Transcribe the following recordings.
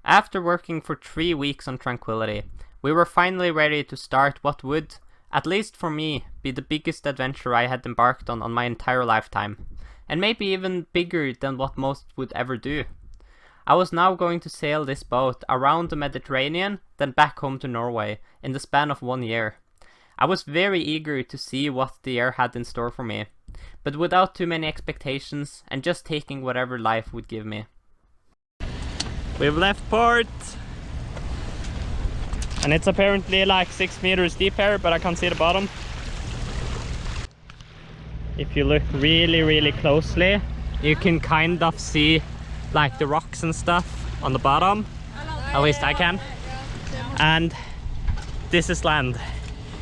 After working for 3 weeks on Tranquility, we were finally ready to start what would, at least for me, be the biggest adventure I had embarked on my entire lifetime, and maybe even bigger than what most would ever do. I was now going to sail this boat around the Mediterranean, then back home to Norway, in the span of 1 year. I was very eager to see what the year had in store for me, but without too many expectations and just taking whatever life would give me. We've left port, and it's apparently like 6 meters deep here, but I can't see the bottom. If you look really closely, you can kind of see like the rocks and stuff on the bottom. At least I can. And this is land.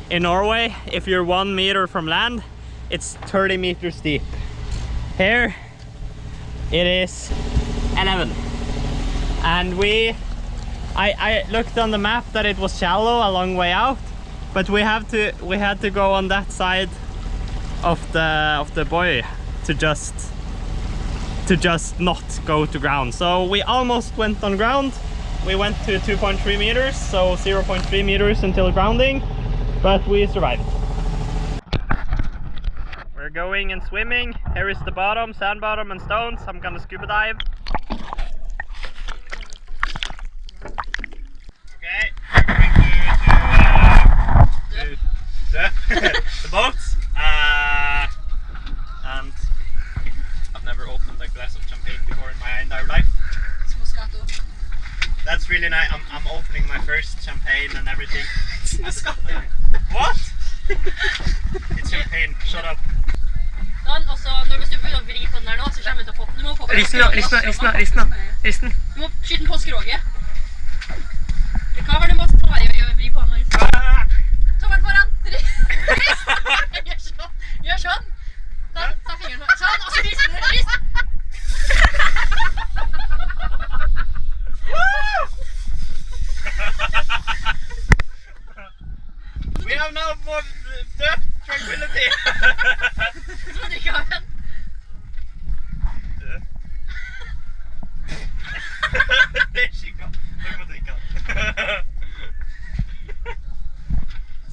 In Norway, if you're 1 meter from land, it's 30 meters deep. Here it is 11. And I looked on the map that it was shallow a long way out, but we had to go on that side of the buoy to just not go to ground. So we almost went on ground. We went to 2.3 meters, so 0.3 meters until grounding, but we survived. We're going and swimming. Here is the bottom, sand bottom and stones. I'm gonna scuba dive. Okay, we're going to the boats. And I've never opened a glass of champagne before in my entire life. It's Moscato. That's really nice. I'm opening my first champagne and everything. It's Moscato. What? It's champagne. Shut up. Dan, og så når du begynner å vri på den der nå, så kommer du til å få den. Du må få på Risten. Du må skyte den på skroget. Hva var det måtte ta i å vri på den? Tommelen foran! Gjør sånn! Ta fingeren sånn, og så rist! We have now more depth tranquility. Så må du drikke av den. Det er skikkelig. Du må drikke den.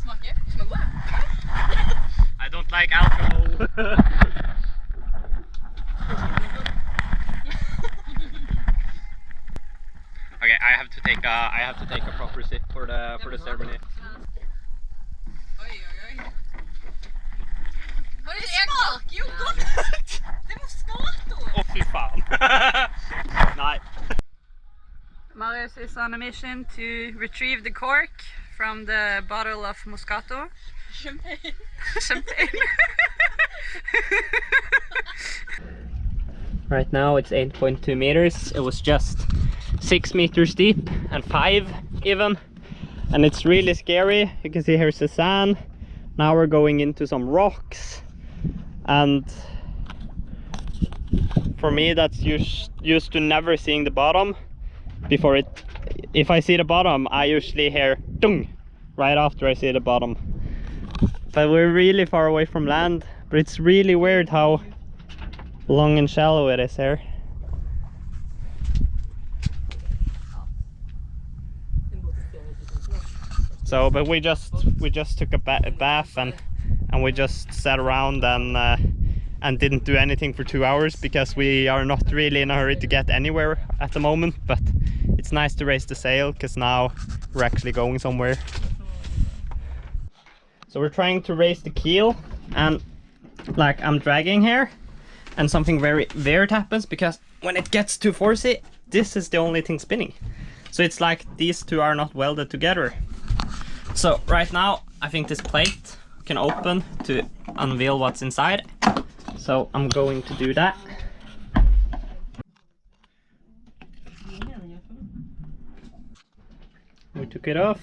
Smaker god. I don't like alcohol. Okay, I have to take a proper sip for the ceremony. Oi. Det smaker jo godt! Det var Moscato! Å, fy faen. Nei. Marius is on a mission to retrieve the cork from the bottle of Moscato. Champagne. Right now it's 8.2 meters. It was just 6 meters deep and 5 even. And it's really scary. You can see here's the sand. Now we're going into some rocks. And for me that's used to never seeing the bottom. Before it, if I see the bottom, I usually hear dung right after I see the bottom. But we're really far away from land, but it's really weird how long and shallow it is here. So, but we just took a bath and we just sat around and didn't do anything for 2 hours because we are not really in a hurry to get anywhere at the moment. But it's nice to raise the sail because now we're actually going somewhere. So we're trying to raise the keel, and like I'm dragging here, and something very weird happens because when it gets too forcey, this is the only thing spinning. So it's like these two are not welded together. So right now I think this plate can open to unveil what's inside. So I'm going to do that. We took it off.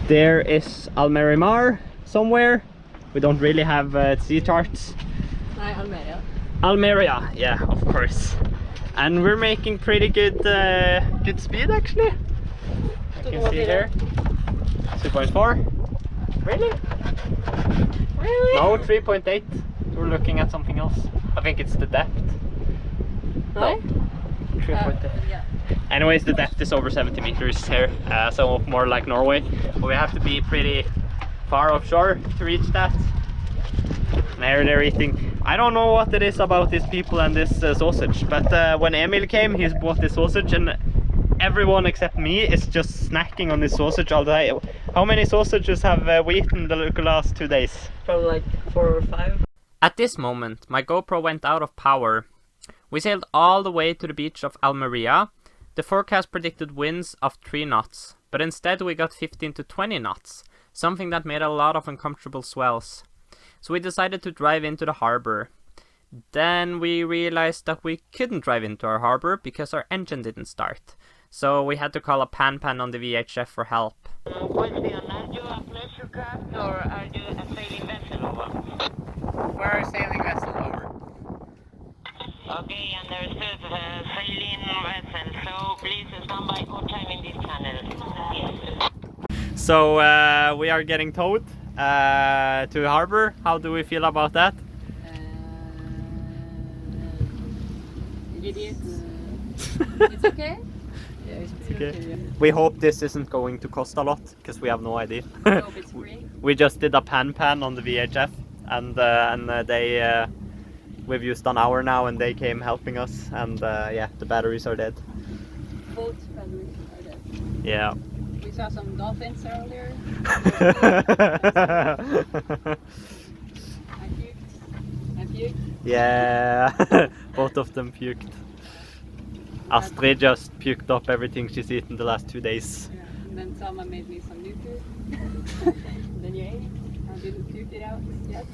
There is Almerimar somewhere. We don't really have sea charts. Almeria. Almeria, yeah, of course. And we're making pretty good good speed actually. You can see here. 2.4? Really? Really? No, 3.8. We're looking at something else. I think it's the depth. No. 3.8. Yeah. Anyways, the depth is over 70 meters here, so more like Norway. But we have to be pretty far offshore to reach that. And here they're eating. I don't know what it is about these people and this sausage, but when Emil came, he bought this sausage, and everyone except me is just snacking on this sausage all day. How many sausages have we eaten the last 2 days? Probably like 4 or 5. At this moment, my GoPro went out of power. We sailed all the way to the beach of Almeria. The forecast predicted winds of 3 knots, but instead we got 15 to 20 knots, something that made a lot of uncomfortable swells. So we decided to drive into the harbor. Then we realized that we couldn't drive into our harbor because our engine didn't start. So we had to call a pan on the VHF for help. Question, are you a pleasure craft or are you a sailing vessel over? We're a sailing vessel over. Okay, understood. Sailing vessel, so please stand by all time in this channel. Yes. So we are getting towed to harbor. How do we feel about that? Idiots. It's okay? Yeah, it's Okay. okay. We hope this isn't going to cost a lot, because we have no idea. I hope it's free. We just did a pan on the VHF, and they we've used an hour now, and they came helping us, and yeah, the batteries are dead. Both batteries are dead. Yeah. We saw some dolphins earlier. I puked. Yeah, both of them puked. Astrid just puked up everything she's eaten the last 2 days. Yeah. And then Selma made me some new food. Then you ate. I didn't puke it out yet.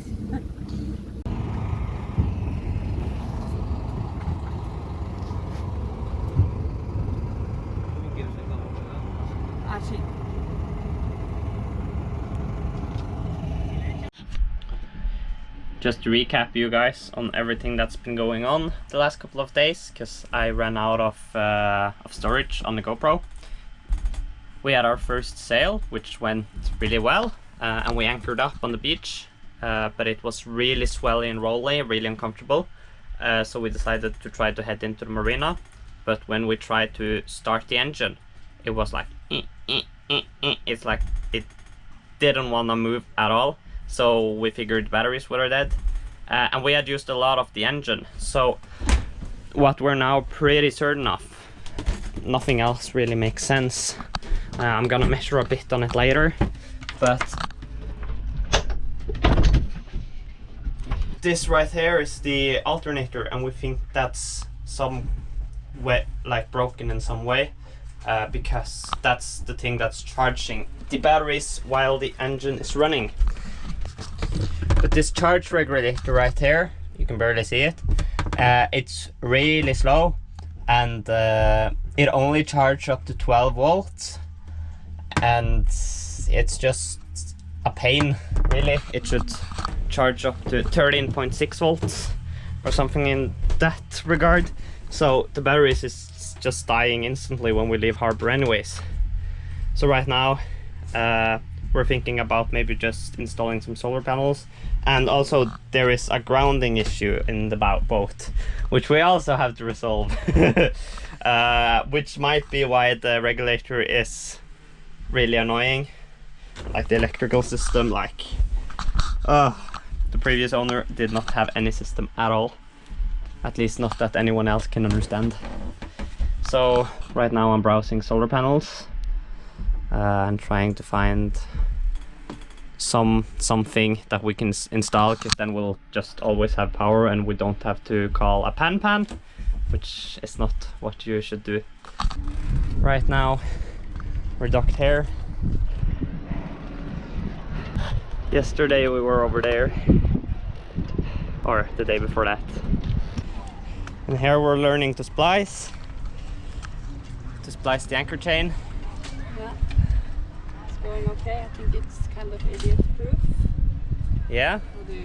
Just to recap you guys on everything that's been going on the last couple of days, because I ran out of storage on the GoPro. We had our first sail, which went really well, and we anchored up on the beach, but it was really swelly and rolly, really uncomfortable. So we decided to try to head into the marina, but when we tried to start the engine, it was like it's like it didn't want to move at all. So we figured batteries were dead, and we had used a lot of the engine. So what we're now pretty certain of, nothing else really makes sense. I'm gonna measure a bit on it later, but this right here is the alternator, and we think that's some way, like broken in some way, because that's the thing that's charging the batteries while the engine is running. But this charge regulator right here, you can barely see it, it's really slow, and it only charges up to 12 volts, and it's just a pain, really. It should charge up to 13.6 volts or something in that regard. So the batteries is just dying instantly when we leave harbor anyways. So right now we're thinking about maybe just installing some solar panels, and also there is a grounding issue in the boat, which we also have to resolve. Which might be why the regulator is really annoying, like the electrical system. Like the previous owner did not have any system at all, at least not that anyone else can understand. So right now I'm browsing solar panels and trying to find something that we can install, because then we'll just always have power and we don't have to call a pan, which is not what you should do. Right now we're docked here. Yesterday we were over there, or the day before that. And here we're learning to splice the anchor chain. Yeah. It's going okay. I think it's kind of idiot proof. Yeah.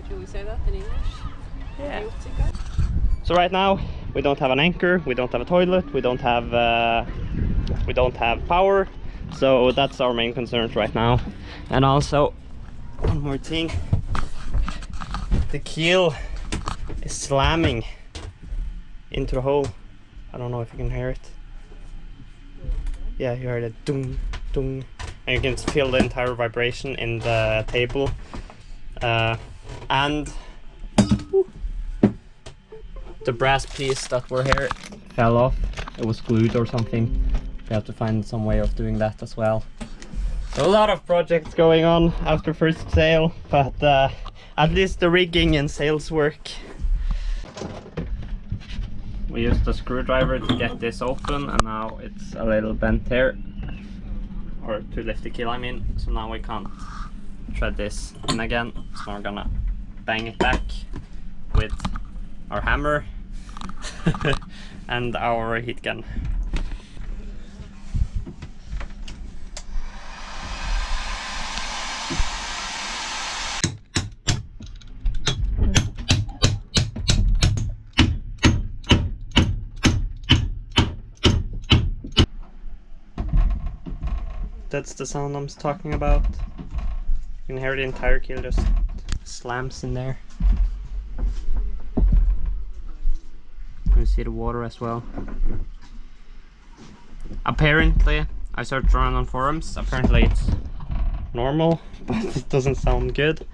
Can we say that in English? Yeah. Idiotica? So right now we don't have an anchor, we don't have a toilet, we don't have power, So that's our main concerns right now. And also, one more thing. The keel is slamming into the hole. I don't know if you can hear it. Yeah, you heard it. Dung, dung. And you can feel the entire vibration in the table. And the brass piece that were here fell off. It was glued or something. We have to find some way of doing that as well. So a lot of projects going on after first sail, but at least the rigging and sails work. We used a screwdriver to get this open, and now it's a little bent here, or to lift the keel I mean, so now we can't thread this in again. So we're gonna bang it back with our hammer and our heat gun. That's the sound I'm talking about. You can hear the entire keel just slams in there. You can see the water as well. Apparently, I searched around on forums, apparently it's normal, but it doesn't sound good.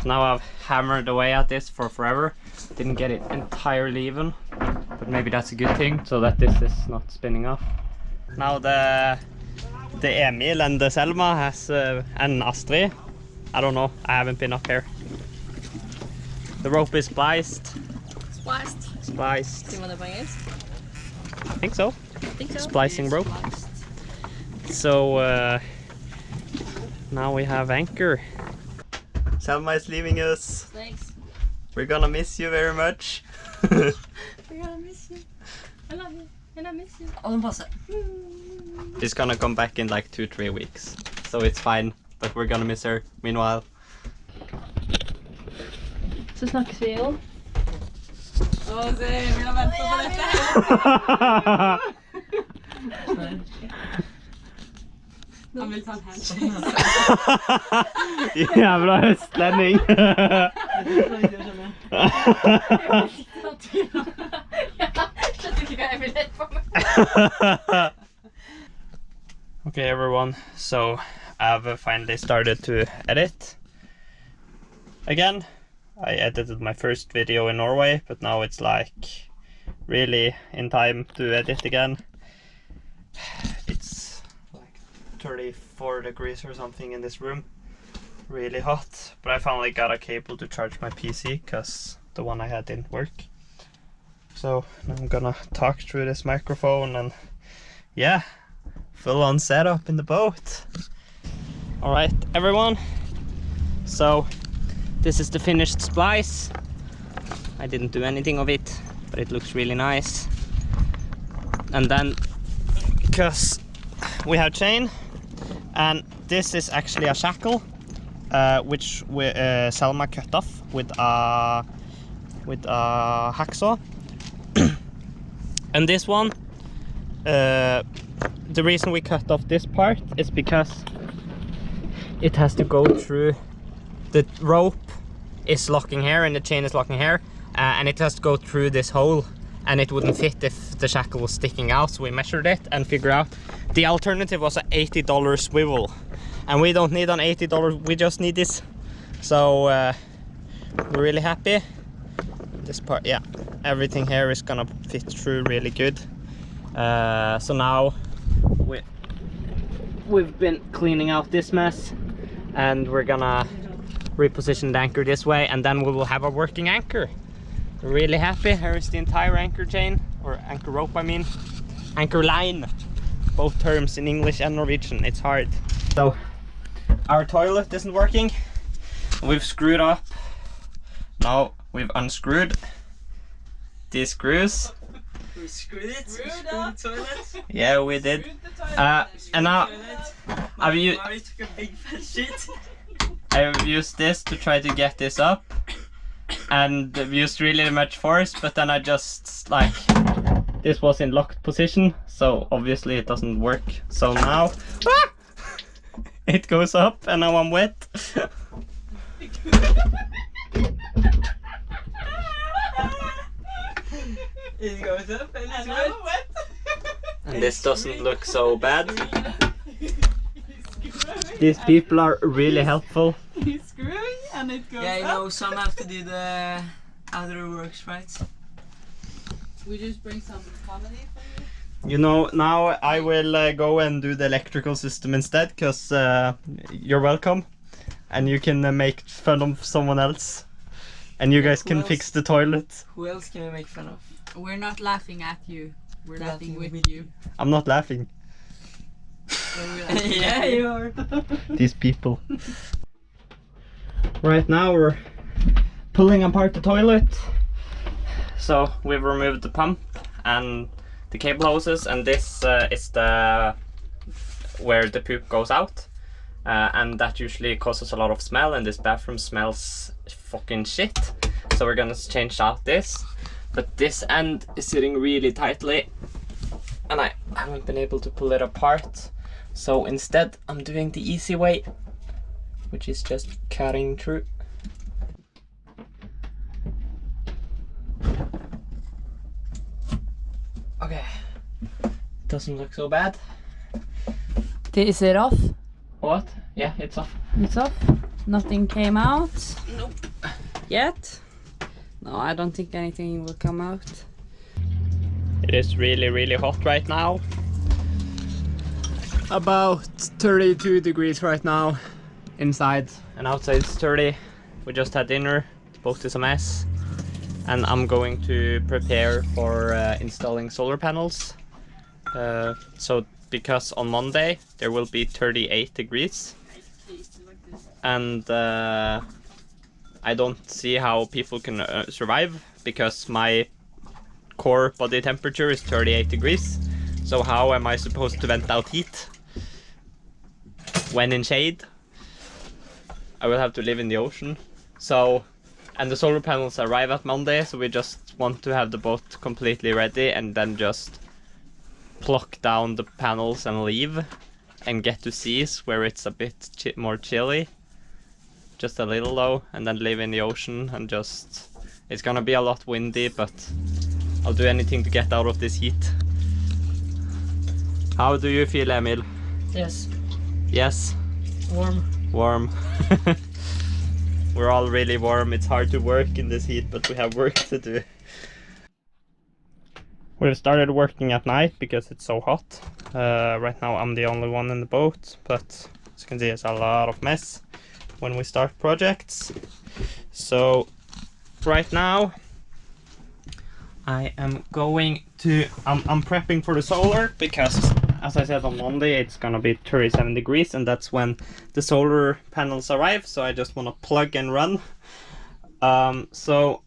Now I've hammered away at this for forever. Didn't get it entirely even, but maybe that's a good thing, so that this is not spinning off. Now the Emil and the Selma has and Astrid. I don't know, I haven't been up here. The rope is spliced. Spliced. See what the bang is? I think so. Splicing rope. So now we have anchor. Selma is leaving us. Thanks. We're gonna miss you very much. We're gonna miss you. I love you. And I miss you. Oh, den passer. She's gonna come back in like 2-3 weeks. So it's fine. But we're gonna miss her meanwhile. Så snakkes vi jo. Å, se, vi har ventet på dette. Han vil ta en handshake. Jævla østlending. Okay everyone, so I've finally started to edit again. I edited my first video in Norway, but now it's like really in time to edit again. It's like 34 degrees or something in this room, really hot, but I finally got a cable to charge my PC because the one I had didn't work. So now I'm gonna talk through this microphone and yeah, full on setup in the boat. All right everyone, so this is the finished splice. I didn't do anything of it, but it looks really nice. And then, because we have chain, and this is actually a shackle, which Selma cut off with a hacksaw. And this one, the reason we cut off this part is because it has to go through, the rope is locking here and the chain is locking here, and it has to go through this hole, and it wouldn't fit if the shackle was sticking out. So we measured it and figured out the alternative was an $80 swivel, and we don't need an $80, we just need this. So we're really happy. This part, yeah, everything here is gonna fit through really good. So now we've been cleaning out this mess, and we're gonna reposition the anchor this way, and then we will have a working anchor. We're really happy. Here is the entire anchor chain, or anchor rope I mean. Anchor line, both terms in English and Norwegian, it's hard. So our toilet isn't working. We've screwed up. Now we've unscrewed these screws. We screwed it. Screwed the toilet. Yeah, we did. And now I've used took a big fat shit. I've used this to try to get this up, and I've used really much force, but then I just like, this was in locked position, so obviously it doesn't work. So now It goes up and now I'm wet. It goes up and it's wet. And this doesn't look so bad. These people are really helpful. He's screwing and it goes Yeah, you up. know, some have to do the other works, right? We just bring some comedy for you. You know, now I will go and do the electrical system instead, because you're welcome. And you can make fun of someone else. And you guys Who can else? fix the toilet. Who else can we make fun of? We're not laughing at you. We're laughing Laughing with with you. I'm not laughing. So we're laughing Yeah, at you are. These people. Right now we're pulling apart the toilet. So we've removed the pump and the cable hoses, and this is the where the poop goes out, and that usually causes a lot of smell, and this bathroom smells fucking shit. So we're gonna change out this, but this end is sitting really tightly and I haven't been able to pull it apart. So instead I'm doing the easy way, which is just cutting through. Okay, doesn't look so bad. Is it off? What? Yeah, it's off. It's off. Nothing came out. Nope. Yet. No, I don't think anything will come out. It is really hot right now. About 32 degrees right now inside, and outside it's 30. We just had dinner, both is a mess, and I'm going to prepare for installing solar panels. So because on Monday there will be 38 degrees, and I don't see how people can survive, because my core body temperature is 38 degrees. So how am I supposed to vent out heat when in shade? I will have to live in the ocean. So, and the solar panels arrive at Monday, so we just want to have the boat completely ready and then just pluck down the panels and leave and get to seas where it's a bit more chilly. Just a little though, and then live in the ocean and just... It's gonna be a lot windy, but I'll do anything to get out of this heat. How do you feel, Emil? Yes. Yes? Warm. Warm. We're all really warm. It's hard to work in this heat, but we have work to do. We've started working at night because it's so hot. Right now I'm the only one in the boat, but as you can see, it's a lot of mess when we start projects. So right now I am going to, I'm prepping for the solar, because as I said on Monday it's gonna be 37 degrees and that's when the solar panels arrive, so I just want to plug and run. So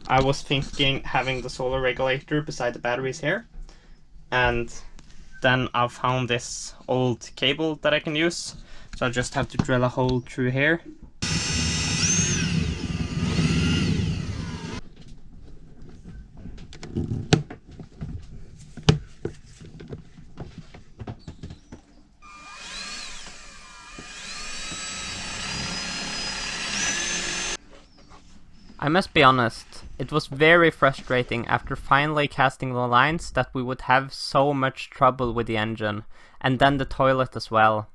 I was thinking having the solar regulator beside the batteries here, and then I found this old cable that I can use, so I just have to drill a hole through here. I must be honest, it was very frustrating after finally casting the lines that we would have so much trouble with the engine, and then the toilet as well.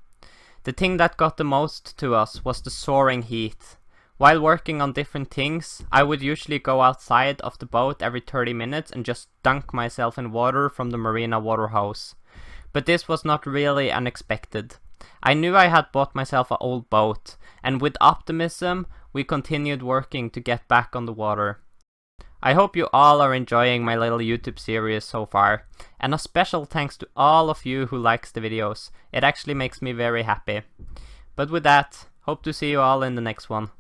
The thing that got the most to us was the soaring heat. While working on different things, I would usually go outside of the boat every 30 minutes and just dunk myself in water from the Marina water hose. But this was not really unexpected. I knew I had bought myself an old boat, and with optimism, we continued working to get back on the water. I hope you all are enjoying my little YouTube series so far, and a special thanks to all of you who likes the videos. It actually makes me very happy. But with that, hope to see you all in the next one.